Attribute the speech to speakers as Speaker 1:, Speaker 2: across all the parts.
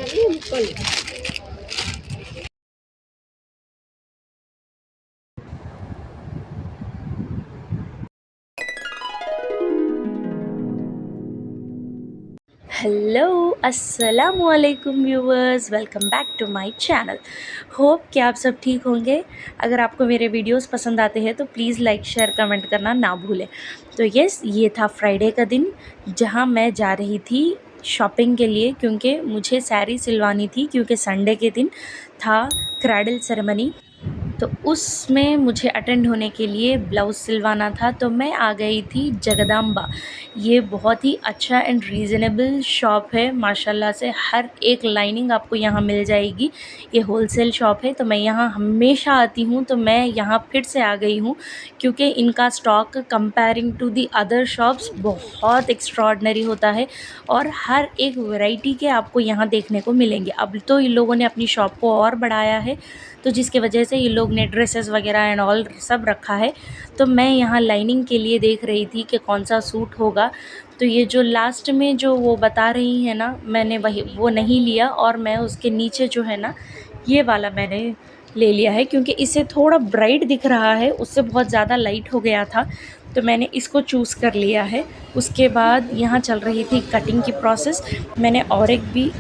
Speaker 1: Hello अस्सलामुअलैकुम viewers, welcome back to my channel. Hope कि आप सब ठीक होंगे। अगर आपको मेरे वीडियोस पसंद आते हैं तो प्लीज़ लाइक शेयर कमेंट करना ना भूलें। तो यस, ये था फ्राइडे का दिन जहां मैं जा रही थी शॉपिंग के लिए, क्योंकि मुझे साड़ी सिलवानी थी, क्योंकि संडे के दिन था क्राइडल सेरेमनी। तो उसमें मुझे अटेंड होने के लिए ब्लाउज़ सिलवाना था। तो मैं आ गई थी जगदम्बा। ये बहुत ही अच्छा एंड रीज़नेबल शॉप है माशाल्लाह से। हर एक लाइनिंग आपको यहाँ मिल जाएगी। ये होलसेल शॉप है, तो मैं यहाँ हमेशा आती हूँ। तो मैं यहाँ फिर से आ गई हूँ क्योंकि इनका stock comparing to the other shops बहुत एक्स्ट्रॉर्डनरी होता है और हर एक वैरायटी के आपको यहाँ देखने को मिलेंगे। अब तो इन लोगों ने अपनी शॉप को और बढ़ाया है, तो जिसकी वजह से ये लोग ने ड्रेसेस वगैरह एंड ऑल सब रखा है। तो मैं यहाँ लाइनिंग के लिए देख रही थी कि कौन सा सूट होगा। तो ये जो लास्ट में जो वो बता रही है ना, मैंने वही वो नहीं लिया और मैं उसके नीचे जो है ना, ये वाला मैंने ले लिया है, क्योंकि इससे थोड़ा ब्राइट दिख रहा है, उससे बहुत ज़्यादा लाइट हो गया था। तो मैंने इसको चूज़ कर लिया है। उसके बाद यहाँ चल रही थी कटिंग की प्रोसेस। मैंने और एक भी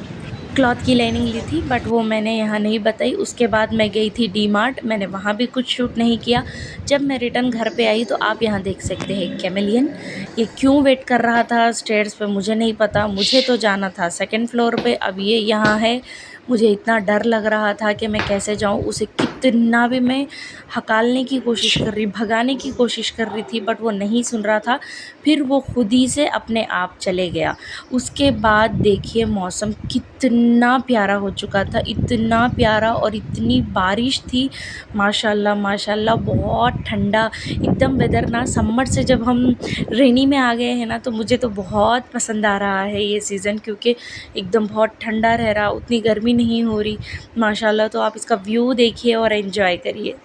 Speaker 1: क्लॉथ की लाइनिंग ली थी, बट वो मैंने यहाँ नहीं बताई। उसके बाद मैं गई थी डी मार्ट, मैंने वहाँ भी कुछ शूट नहीं किया। जब मैं रिटर्न घर पे आई तो आप यहाँ देख सकते हैं कैमेलियन। ये क्यों वेट कर रहा था स्टेयर्स पे मुझे नहीं पता, मुझे तो जाना था सेकंड फ्लोर पे। अब ये यहाँ है, मुझे इतना डर लग रहा था कि मैं कैसे जाऊँ। उसे कितना भी मैं हकालने की कोशिश कर रही, भगाने की कोशिश कर रही थी, बट वो नहीं सुन रहा था। फिर वो खुद ही से अपने आप चले गया। उसके बाद देखिए मौसम कितना प्यारा हो चुका था, इतना प्यारा, और इतनी बारिश थी माशाल्लाह माशाल्लाह। बहुत ठंडा एकदम वेदर ना। समर से जब हम रेनी में आ गए हैं ना, तो मुझे तो बहुत पसंद आ रहा है ये सीज़न, क्योंकि एकदम बहुत ठंडा रह रहा, उतनी गर्मी नहीं हो रही माशाल्लाह। तो आप इसका व्यू देखिए और एंजॉय करिए।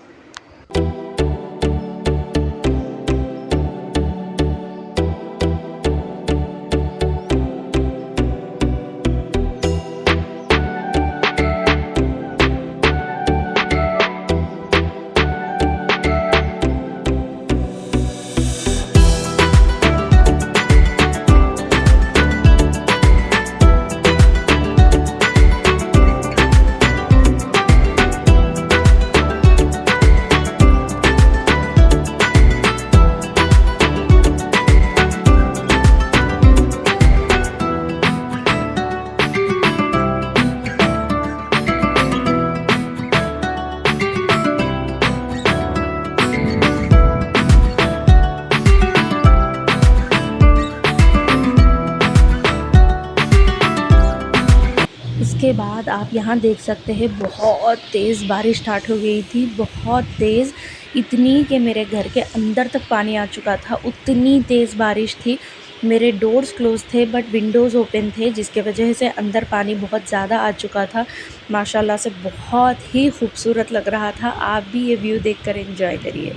Speaker 1: उसके बाद आप यहाँ देख सकते हैं बहुत तेज़ बारिश स्टार्ट हो गई थी, बहुत तेज़, इतनी कि मेरे घर के अंदर तक पानी आ चुका था। उतनी तेज़ बारिश थी। मेरे डोर्स क्लोज़ थे बट विंडोज़ ओपन थे, जिसके वजह से अंदर पानी बहुत ज़्यादा आ चुका था। माशाल्लाह से बहुत ही खूबसूरत लग रहा था। आप भी ये व्यू देखकर एंजॉय करिए।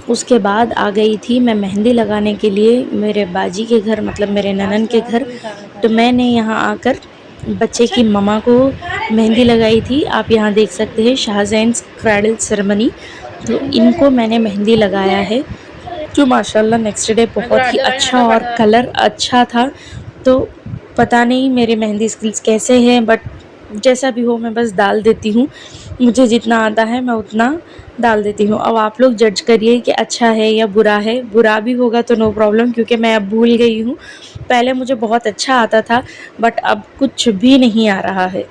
Speaker 1: उसके बाद आ गई थी मैं मेहंदी लगाने के लिए मेरे बाजी के घर, मतलब मेरे ननन के घर। तो मैंने यहाँ आकर बच्चे की मम्मा को मेहंदी लगाई थी। आप यहाँ देख सकते हैं शाहज़ैन्स क्राइडल सेरेमनी। तो इनको मैंने मेहंदी लगाया है, जो माशाल्लाह नेक्स्ट डे बहुत ही अच्छा और कलर अच्छा था। तो पता नहीं मेरे मेहंदी स्किल्स कैसे हैं, बट जैसा भी हो मैं बस डाल देती हूँ। मुझे जितना आता है मैं उतना डाल देती हूँ। अब आप लोग जज करिए कि अच्छा है या बुरा है। बुरा भी होगा तो नो प्रॉब्लम, क्योंकि मैं अब भूल गई हूँ। पहले मुझे बहुत अच्छा आता था, बट अब कुछ भी नहीं आ रहा है।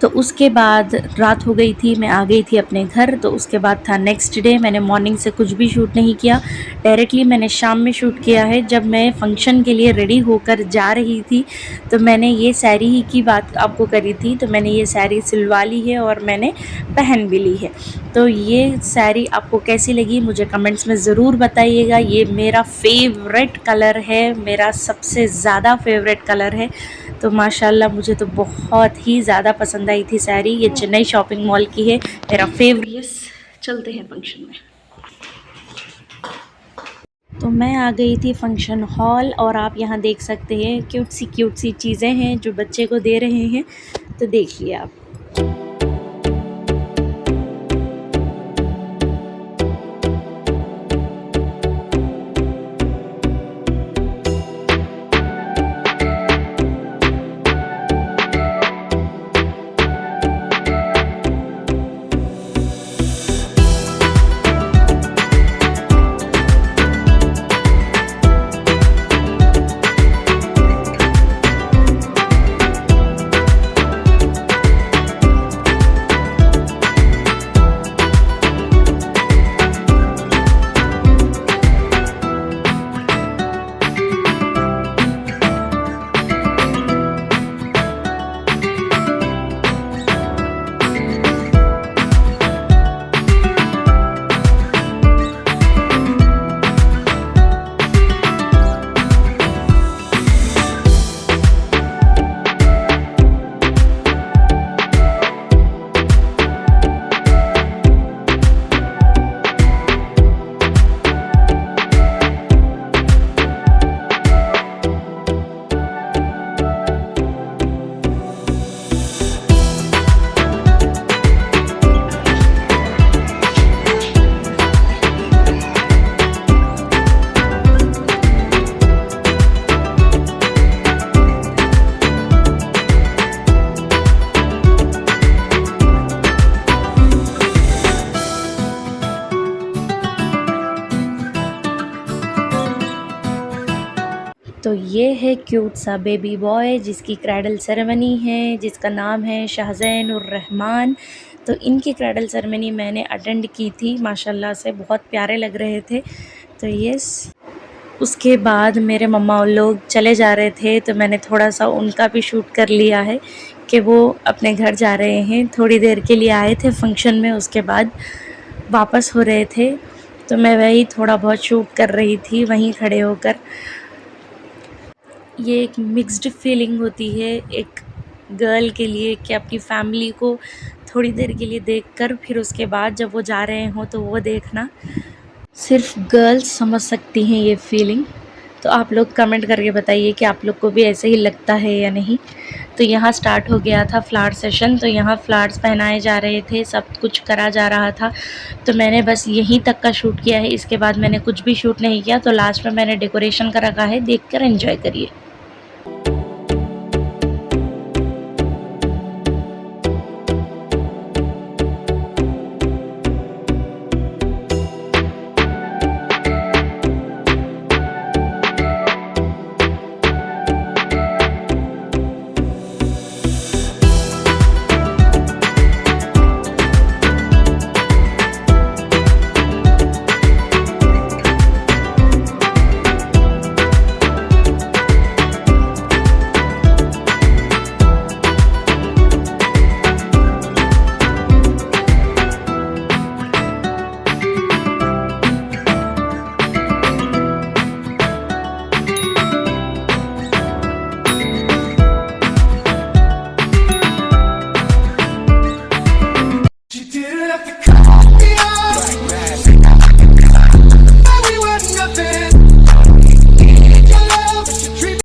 Speaker 1: तो उसके बाद रात हो गई थी, मैं आ गई थी अपने घर। तो उसके बाद था नेक्स्ट डे। मैंने मॉर्निंग से कुछ भी शूट नहीं किया, डायरेक्टली मैंने शाम में शूट किया है। जब मैं फ़ंक्शन के लिए रेडी होकर जा रही थी तो मैंने ये साड़ी ही की बात आपको करी थी, तो मैंने ये साड़ी सिलवा ली है और मैंने पहन भी ली है। तो ये साड़ी आपको कैसी लगी मुझे कमेंट्स में ज़रूर बताइएगा। ये मेरा फेवरेट कलर है, मेरा सबसे ज़्यादा फेवरेट कलर है। तो माशाल्लाह मुझे तो बहुत ही ज़्यादा पसंद आई थी साड़ी। ये चेन्नई शॉपिंग मॉल की है, मेरा फेवरेट। यस, चलते हैं फंक्शन में। तो मैं आ गई थी फंक्शन हॉल और आप यहाँ देख सकते हैं क्यूट सी चीज़ें हैं जो बच्चे को दे रहे हैं, तो देखिए आप। तो ये है क्यूट सा बेबी बॉय जिसकी क्राइडल सेरेमनी है, जिसका नाम है शाहज़ैन उर रहमान। तो इनकी क्राइडल सेरेमनी मैंने अटेंड की थी, माशाल्लाह से बहुत प्यारे लग रहे थे। तो यस, उसके बाद मेरे मम्मा लोग चले जा रहे थे तो मैंने थोड़ा सा उनका भी शूट कर लिया है कि वो अपने घर जा रहे हैं। थोड़ी देर के लिए आए थे फंक्शन में, उसके बाद वापस हो रहे थे, तो मैं वही थोड़ा बहुत शूट कर रही थी वहीं खड़े होकर। ये एक मिक्स्ड फीलिंग होती है एक गर्ल के लिए कि अपनी फैमिली को थोड़ी देर के लिए देखकर फिर उसके बाद जब वो जा रहे हों तो वो देखना, सिर्फ गर्ल्स समझ सकती हैं ये फीलिंग। तो आप लोग कमेंट करके बताइए कि आप लोग को भी ऐसे ही लगता है या नहीं। तो यहाँ स्टार्ट हो गया था फ्लावर सेशन, तो यहाँ फ्लावर्स पहनाए जा रहे थे, सब कुछ करा जा रहा था। तो मैंने बस यहीं तक का शूट किया है, इसके बाद मैंने कुछ भी शूट नहीं किया। तो लास्ट में मैंने डेकोरेशन का रखा है, देखकर एंजॉय करिए।